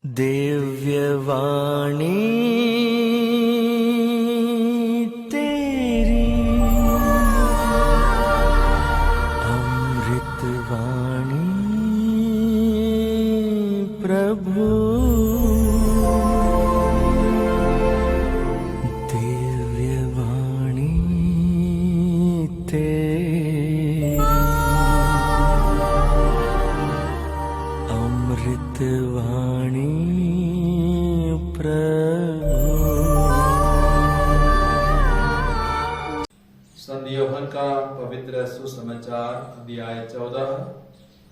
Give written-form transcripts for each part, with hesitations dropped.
दिव्यवाणी तेरी अमृतवाणी प्रभु। दिव्यवाणी तेरी अमृतवाणी संत यूहन्ना का पवित्र सुसमाचार अध्याय 14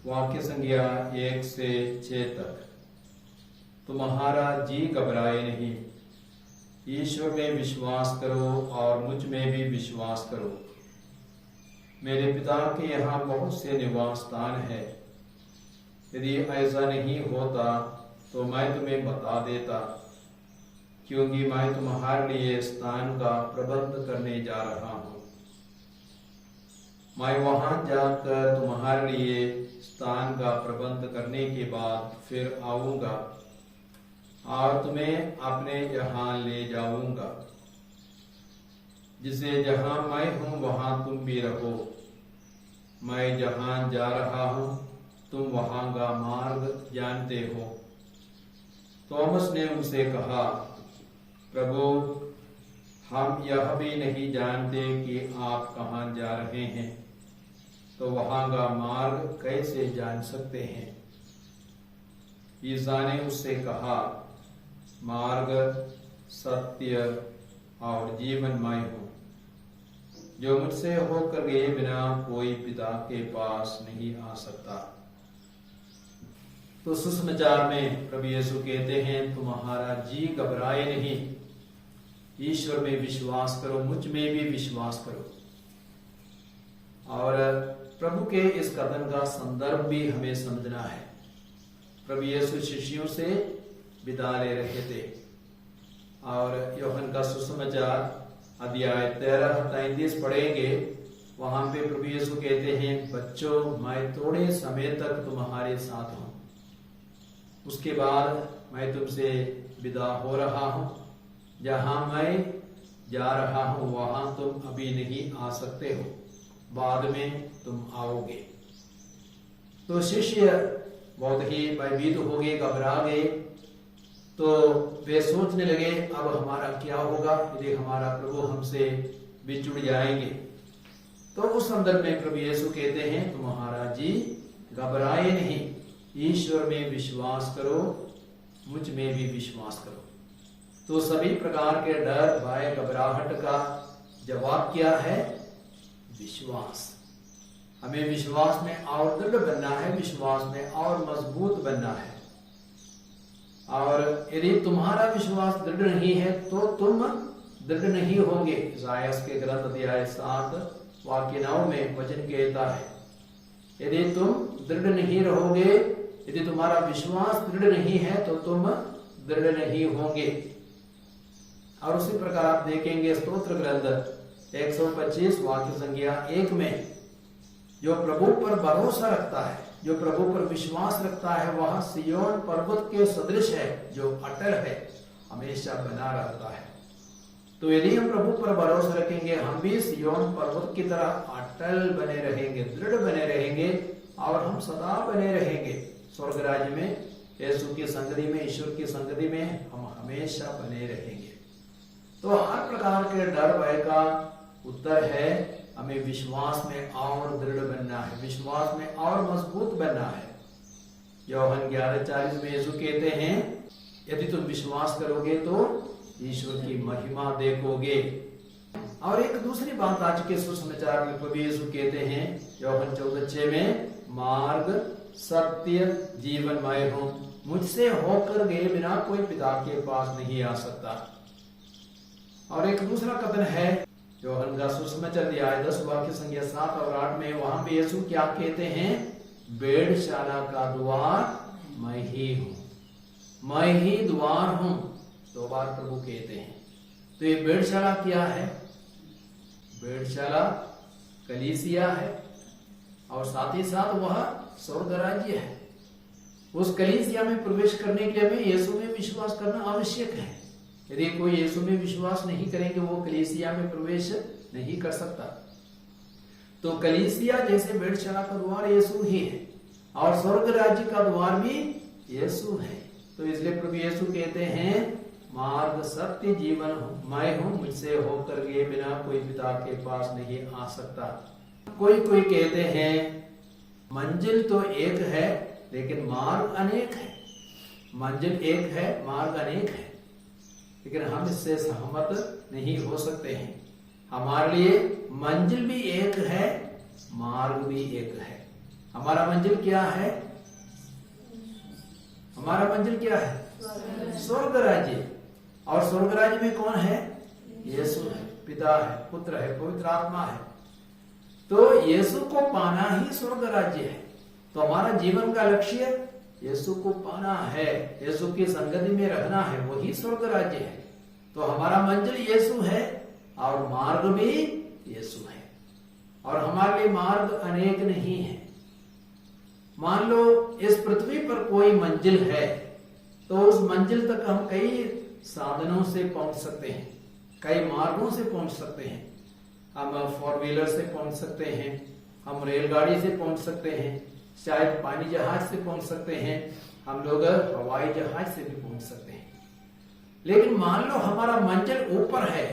वाक्य संज्ञा 1 से 6 तक। तुम्हारा जी घबराए नहीं, ईश्वर में विश्वास करो और मुझ में भी विश्वास करो। मेरे पिता के यहाँ बहुत से निवास स्थान है, यदि ऐसा नहीं होता तो मैं तुम्हें बता देता, क्योंकि मैं तुम्हारे लिए स्थान का प्रबंध करने जा रहा हूँ। मैं वहां जाकर तुम्हारे लिए स्थान का प्रबंध करने के बाद फिर आऊंगा और तुम्हें अपने यहाँ ले जाऊंगा, जिसे जहां मैं हूँ वहां तुम भी रहो। मैं जहां जा रहा हूँ तुम वहां का मार्ग जानते हो। थॉमस ने उनसे कहा, प्रभु, हम यह भी नहीं जानते कि आप कहाँ जा रहे हैं, तो वहां का मार्ग कैसे जान सकते हैं? ईसा ने उससे कहा, मार्ग, सत्य और जीवन मैं हूं। जो मुझसे होकर गए बिना कोई पिता के पास नहीं आ सकता। तो सुसमाचार में प्रभु यीशु कहते हैं, तुम्हारा जी घबराए नहीं, ईश्वर में विश्वास करो, मुझ में भी विश्वास करो। और प्रभु के इस कथन का संदर्भ भी हमें समझना है। प्रभु यीशु शिष्यों से विदा ले रहे थे और यूहन्ना का सुसमाचार अध्याय 13-33 पढ़ेंगे। वहां पे प्रभु यीशु कहते हैं, बच्चों, मैं थोड़े समय तक तुम्हारे साथ हूं, उसके बाद मैं तुमसे विदा हो रहा हूं। जहां मैं जा रहा हूं वहां तुम अभी नहीं आ सकते हो, बाद में तुम आओगे। तो शिष्य बहुत ही भयभीत हो गए, घबरा गए। तो वे सोचने लगे, अब हमारा क्या होगा यदि हमारा प्रभु हमसे बिछुड़ जाएंगे। तो उस संदर्भ में प्रभु यीशु कहते हैं, तुम्हारा जी घबराए नहीं, ईश्वर में विश्वास करो, मुझ में भी विश्वास करो। तो सभी प्रकार के डर, भय, घबराहट का जवाब क्या है? विश्वास। हमें विश्वास में और दृढ़ बनना है, विश्वास में और मजबूत बनना है। और यदि तुम्हारा विश्वास दृढ़ नहीं है तो तुम दृढ़ नहीं होगे। इसायास के ग्रंथ अध्याय 7 वाक्य 9 में वचन कहता है, यदि तुम दृढ़ नहीं रहोगे, यदि तुम्हारा विश्वास दृढ़ नहीं है तो तुम दृढ़ नहीं होंगे। और उसी प्रकार आप देखेंगे स्तोत्र ग्रंथ 125 वाक्य संज्ञा 1 में, जो प्रभु पर भरोसा रखता है, जो प्रभु पर विश्वास रखता है, वह सिय्योन पर्वत के सदृश है, जो अटल है, हमेशा बना रहता है। तो यदि हम प्रभु पर भरोसा रखेंगे, हम भी सिय्योन पर्वत की तरह अटल बने रहेंगे, दृढ़ बने रहेंगे और हम सदा बने रहेंगे। स्वर्ग राज्य में, यीशु की संगति में, ईश्वर की संगति में हम हमेशा बने रहेंगे। तो हर प्रकार के डर भय का उत्तर है, हमें विश्वास में और दृढ़ बनना है, विश्वास में और मजबूत बनना है। यूहन्ना 11:40 में यीशु कहते हैं, यदि तुम विश्वास करोगे तो ईश्वर की महिमा देखोगे। और एक दूसरी बात आज के सुसमाचार में प्रभु यीशु कहते हैं यूहन्ना 14:6 में, मार्ग, सत्य, जीवन मैं हूं, मुझसे होकर गए बिना कोई पिता के पास नहीं आ सकता। और एक दूसरा कथन है यूहन्ना का सुसमाचार अध्याय 10 वाक्य संज्ञा 7 और 8 में, वहां पे यीशु क्या कहते हैं? भेड़शाला का द्वार मैं ही हूं, मैं ही द्वार हूं। 2 बार प्रभु कहते हैं। तो ये भेड़शाला क्या है? भेड़शाला कलीसिया है और साथ ही साथ वह स्वर्ग राज्य है। उस कलीसिया में प्रवेश करने के लिए हमें यीशु में विश्वास करना आवश्यक है। यदि कोई यीशु में विश्वास नहीं करेंगे वो कलीसिया में प्रवेश नहीं कर सकता। तो कलीसिया जैसे भेड़शाला का द्वार यीशु ही है और स्वर्ग राज्य का द्वार भी यीशु है। तो इसलिए प्रभु यीशु कहते हैं मार्ग सत्य जीवन मैं हूं, मुझसे होकर के बिना कोई पिता के पास नहीं आ सकता। कोई कहते हैं मंजिल तो एक है लेकिन मार्ग अनेक है। मंजिल एक है, मार्ग अनेक है, लेकिन हम इससे सहमत नहीं हो सकते हैं। हमारे लिए मंजिल भी एक है, मार्ग भी एक है। हमारा मंजिल क्या है? हमारा मंजिल क्या है? स्वर्ग राज्य। और स्वर्ग राज्य में कौन है? यीशु है, पिता है, पुत्र है, पवित्र आत्मा है। तो यीशु को पाना ही स्वर्ग राज्य है। तो हमारा जीवन का लक्ष्य यीशु को पाना है, यीशु की संगति में रहना है, वही स्वर्ग राज्य है। तो हमारा मंजिल यीशु है और मार्ग भी यीशु है। और हमारे लिए मार्ग अनेक नहीं है। मान लो इस पृथ्वी पर कोई मंजिल है तो उस मंजिल तक हम कई साधनों से पहुंच सकते हैं, कई मार्गों से पहुंच सकते हैं। हम 4 व्हीलर से पहुंच सकते हैं, हम रेलगाड़ी से पहुंच सकते हैं, शायद पानी जहाज से पहुंच सकते हैं, हम लोग हवाई जहाज से भी पहुंच सकते हैं। लेकिन मान लो हमारा मंजिल ऊपर है,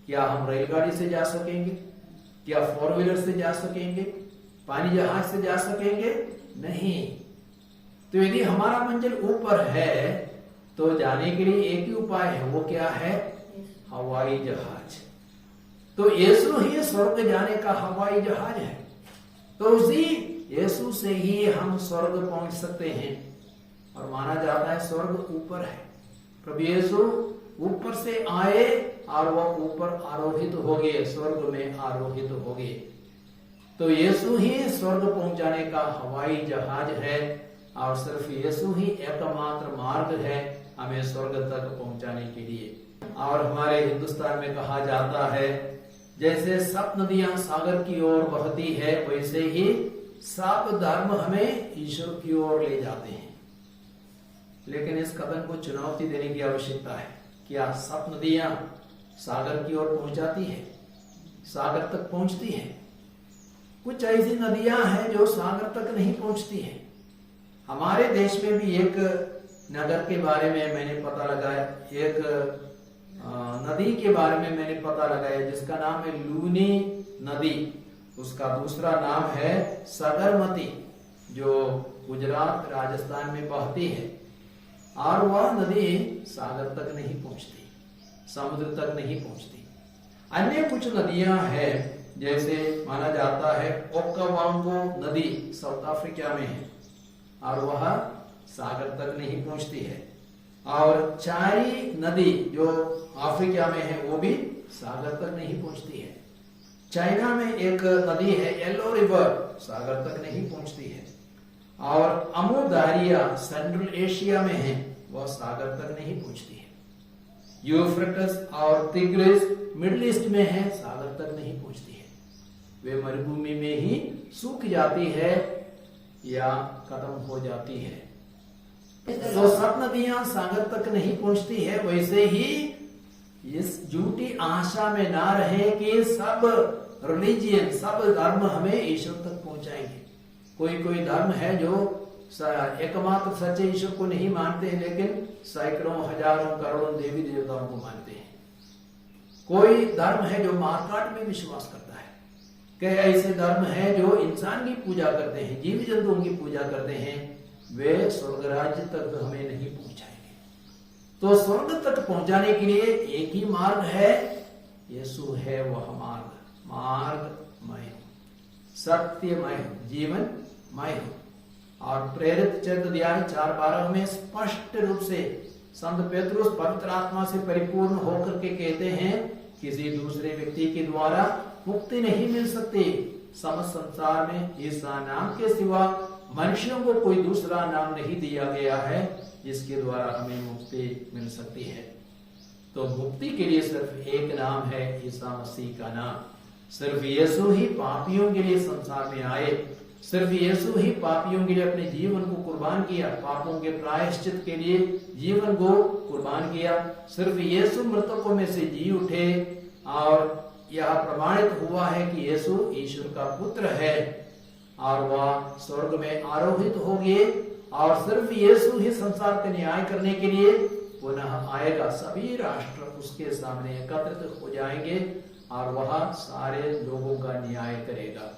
क्या हम रेलगाड़ी से जा सकेंगे? क्या 4 व्हीलर से जा सकेंगे? पानी जहाज से जा सकेंगे? नहीं। तो यदि हमारा मंजिल ऊपर है तो जाने के लिए एक ही उपाय है, वो क्या है? हवाई जहाज। तो यीशु ही स्वर्ग जाने का हवाई जहाज है। तो उसी यीशु से ही हम स्वर्ग पहुंच सकते हैं। और माना जाता है स्वर्ग ऊपर है। प्रभु यीशु ऊपर से आए और वह ऊपर आरोहित हो गए, स्वर्ग में आरोहित हो गए। तो यीशु ही स्वर्ग पहुंचाने का हवाई जहाज है और सिर्फ यीशु ही एकमात्र मार्ग है हमें स्वर्ग तक पहुंचाने के लिए। और हमारे हिंदुस्तान में कहा जाता है जैसे 7 नदियां सागर की ओर बहती है वैसे ही 7 धर्म हमें ईश्वर की ओर ले जाते हैं। लेकिन इस कथन को चुनौती देने की आवश्यकता है। क्या 7 नदियां सागर की ओर पहुंचाती है, सागर तक पहुंचती है? कुछ ऐसी नदियां हैं जो सागर तक नहीं पहुंचती है। हमारे देश में भी एक नगर के बारे में मैंने पता लगाया, एक नदी के बारे में मैंने पता लगाया जिसका नाम है लूनी नदी। उसका दूसरा नाम है सागरमती, जो गुजरात राजस्थान में बहती है। और वह नदी सागर तक नहीं पहुंचती, समुद्र तक नहीं पहुंचती। अन्य कुछ नदियां हैं जैसे माना जाता है ओकावांगो नदी साउथ अफ्रीका में है और वह सागर तक नहीं पहुंचती है। और चारी नदी जो अफ्रीका में है वो भी सागर तक नहीं पहुंचती है। चाइना में एक नदी है येलो रिवर, सागर तक नहीं पहुंचती है। और अमू दारिया सेंट्रल एशिया में है, वह सागर तक नहीं पहुंचती है। यूफ्रेटस और तिग्रिस मिडिल ईस्ट में है, सागर तक नहीं पहुंचती है। वे मरुभूमि में ही सूख जाती है या खत्म हो जाती है। तो 7 नदियां सागर तक नहीं पहुंचती है। वैसे ही इस झूठी आशा में ना रहे कि सब रिलीजियन, सब धर्म हमें ईश्वर तक पहुंचाएंगे। कोई धर्म है जो एकमात्र सच्चे ईश्वर को नहीं मानते हैं लेकिन सैकड़ों, हजारों, करोड़ों देवी देवताओं को मानते हैं। कोई धर्म है जो मारकाट में विश्वास करता है। कई ऐसे धर्म है जो इंसान की पूजा करते हैं, जीव जंतुओं की पूजा करते हैं। वे स्वर्ग राज्य तक हमें नहीं पहुंचाएंगे। तो स्वर्ग तक पहुंचाने के लिए एक ही मार्ग है, यीशु है वह मार्ग। मार्ग मैं हूं, सत्य मैं हूं, जीवन मैं हूं। और प्रेरित चरित्र अध्याय 4:12 में स्पष्ट रूप से संत पेतरुस पवित्र आत्मा से परिपूर्ण होकर के कहते हैं किसी दूसरे व्यक्ति के द्वारा मुक्ति नहीं मिल सकती। समस्त संसार में ईसा नाम के सिवा मनुष्यों को कोई दूसरा नाम नहीं दिया गया है जिसके द्वारा हमें मुक्ति मिल सकती है। तो मुक्ति के लिए सिर्फ एक नाम है, ईसा मसीह का नाम। सिर्फ यीशु ही पापियों के लिए संसार में आए सिर्फ यीशु ही पापियों के लिए अपने जीवन को कुर्बान किया, पापों के प्रायश्चित के लिए जीवन को कुर्बान किया। सिर्फ यीशु मृतकों में से जी उठे और यह प्रमाणित हुआ है कि यीशु ईश्वर का पुत्र है और वह स्वर्ग में आरोहित हो गए और सिर्फ यीशु ही संसार का न्याय करने के लिए पुनः आएगा। सभी राष्ट्र उसके सामने एकत्रित हो जाएंगे और वह सारे लोगों का न्याय करेगा।